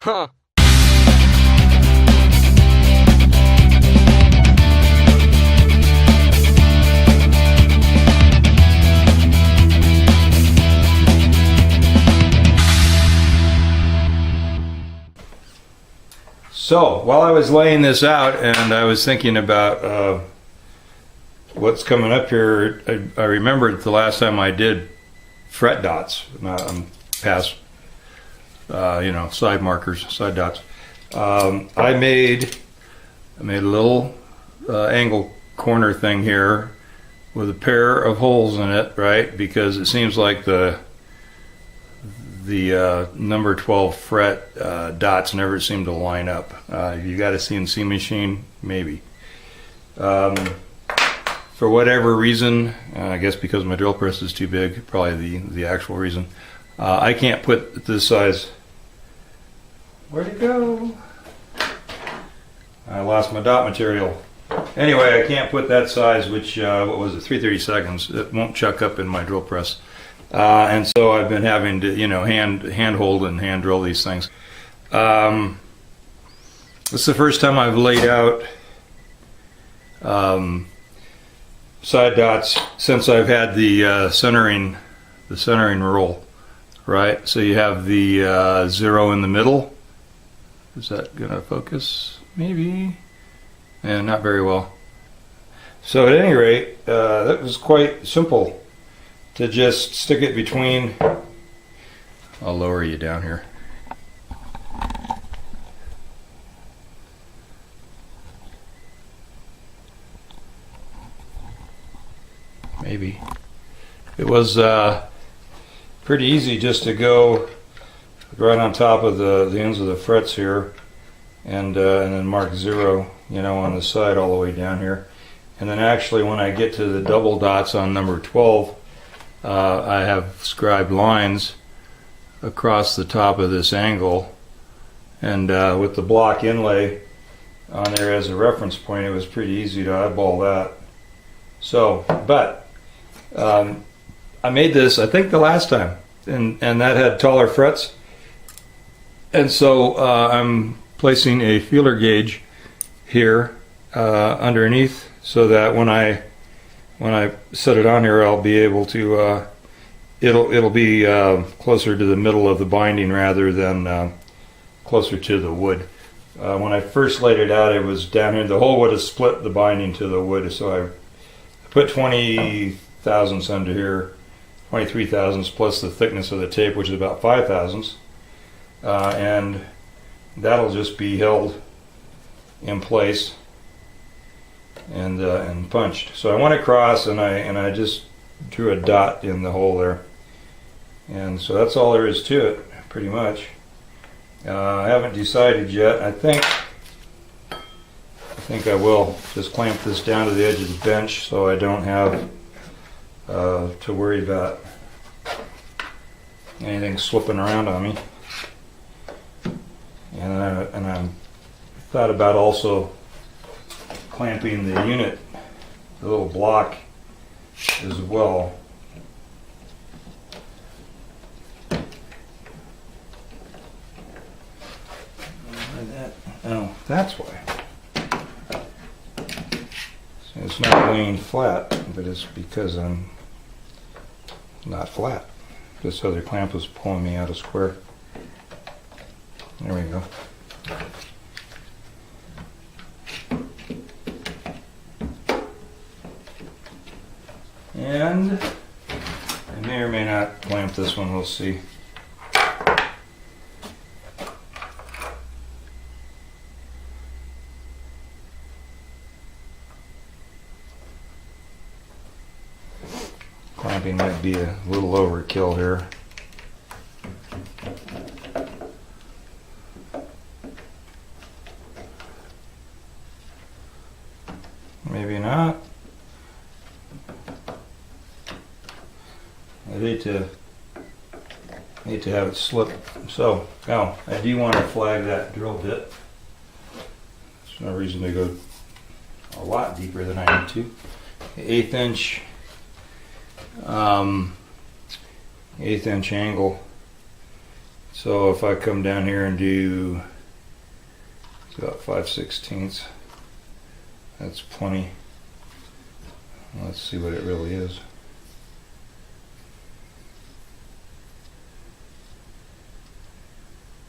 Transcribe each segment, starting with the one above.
Huh. So, while I was laying this out and I was thinking about what's coming up here, I remembered the last time I did fret dots, past, side markers, side dots. I made a little angle corner thing here with a pair of holes in it, right? Because it seems like the number 12 fret dots never seem to line up. You got a CNC machine, maybe. For whatever reason, I guess because my drill press is too big, probably the actual reason, I can't put this size. Where'd it go? I lost my dot material. Anyway, I can't put that size, which, what was it, 3/32. It won't chuck up in my drill press. And so I've been having to, hand hold and hand drill these things. This is the first time I've laid out side dots since I've had the centering rule, right? So you have the 0 in the middle. Is that gonna focus? Maybe. And not very well. So at any rate, that was quite simple. To just stick it between. I'll lower you down here. Maybe. It was pretty easy just to go right on top of the ends of the frets here, and then mark 0, on the side all the way down here. And then actually when I get to the double dots on number 12, I have scribed lines across the top of this angle, and with the block inlay on there as a reference point, it was pretty easy to eyeball that. So, but I made this, I think, the last time, and that had taller frets, and so I'm placing a feeler gauge here underneath, so that when I set it on here, I'll be able to, it'll be closer to the middle of the binding rather than closer to the wood. When I first laid it out, it was down here. The hole would have split the binding to the wood, so I put 20 thousandths under here, 23 thousandths plus the thickness of the tape, which is about 5 thousandths, and that'll just be held in place and punched. So I went across and I just drew a dot in the hole there, and so that's all there is to it, pretty much. I haven't decided yet. I think I will just clamp this down to the edge of the bench so I don't have to worry about anything slipping around on me. And I thought about also clamping the unit, the little block, as well. Oh, that's why. So it's not laying flat, but it's because I'm not flat. This other clamp was pulling me out of square. There we go. And I may or may not clamp this one, we'll see. Clamping might be a little overkill here. Maybe not. I hate to have it slip. So now I do want to flag that drill bit. There's no reason to go a lot deeper than I need to. 1/8 inch, 1/8 inch angle. So if I come down here and do, it's about 5/16, that's plenty. Let's see what it really is.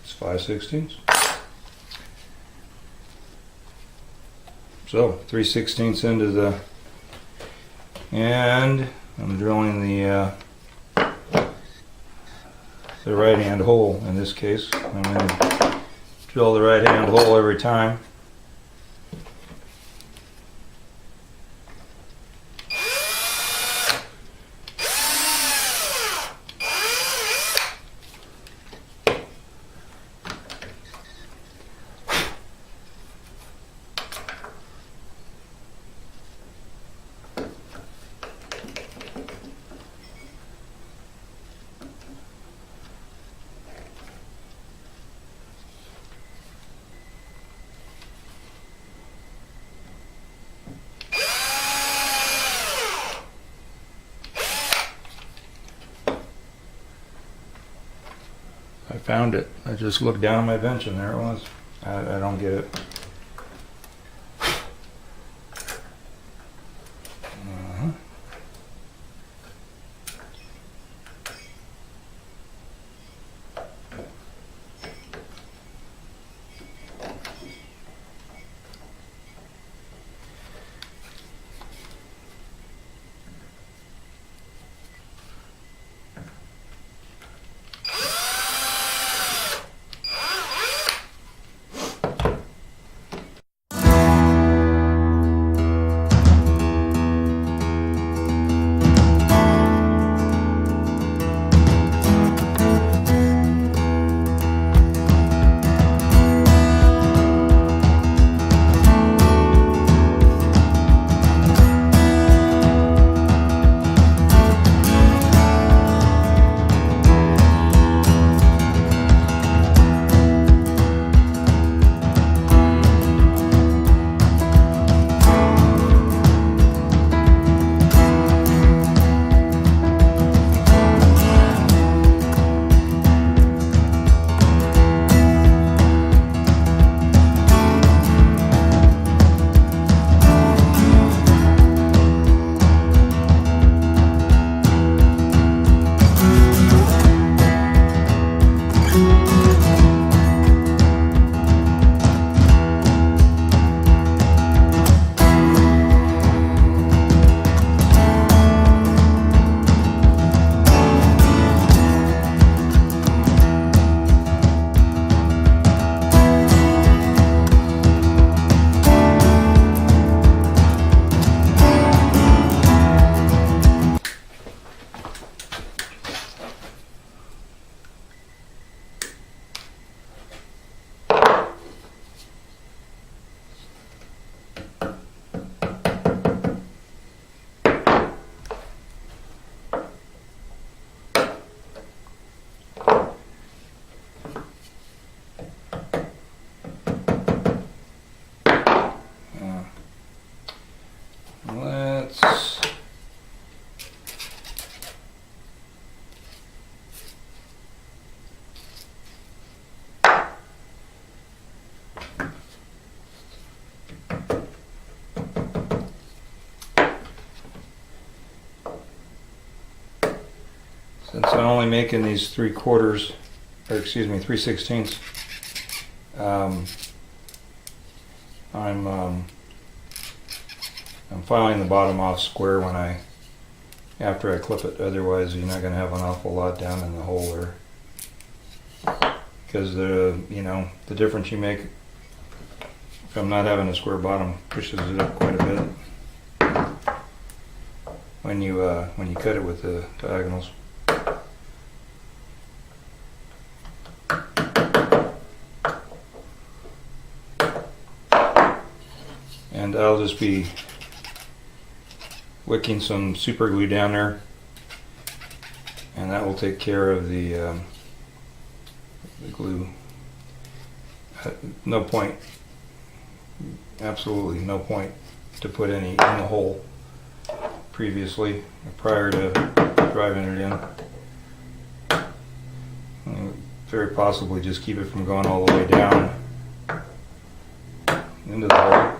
It's 5/16. So 3/16 into the, and I'm drilling the right hand hole in this case. I'm going to drill the right hand hole every time. I found it. I just looked down on my bench and there it was. I don't get it. Since I'm only making these 3/4, or excuse me, 3/16, I'm filing the bottom off square after I clip it. Otherwise, you're not going to have an awful lot down in the hole there, because the difference you make from not having a square bottom pushes it up quite a bit when you cut it with the diagonals. And I'll just be wicking some super glue down there, and that will take care of the glue. No point, absolutely no point to put any in the hole previously, prior to driving it in. very possibly just keep it from going all the way down into the hole.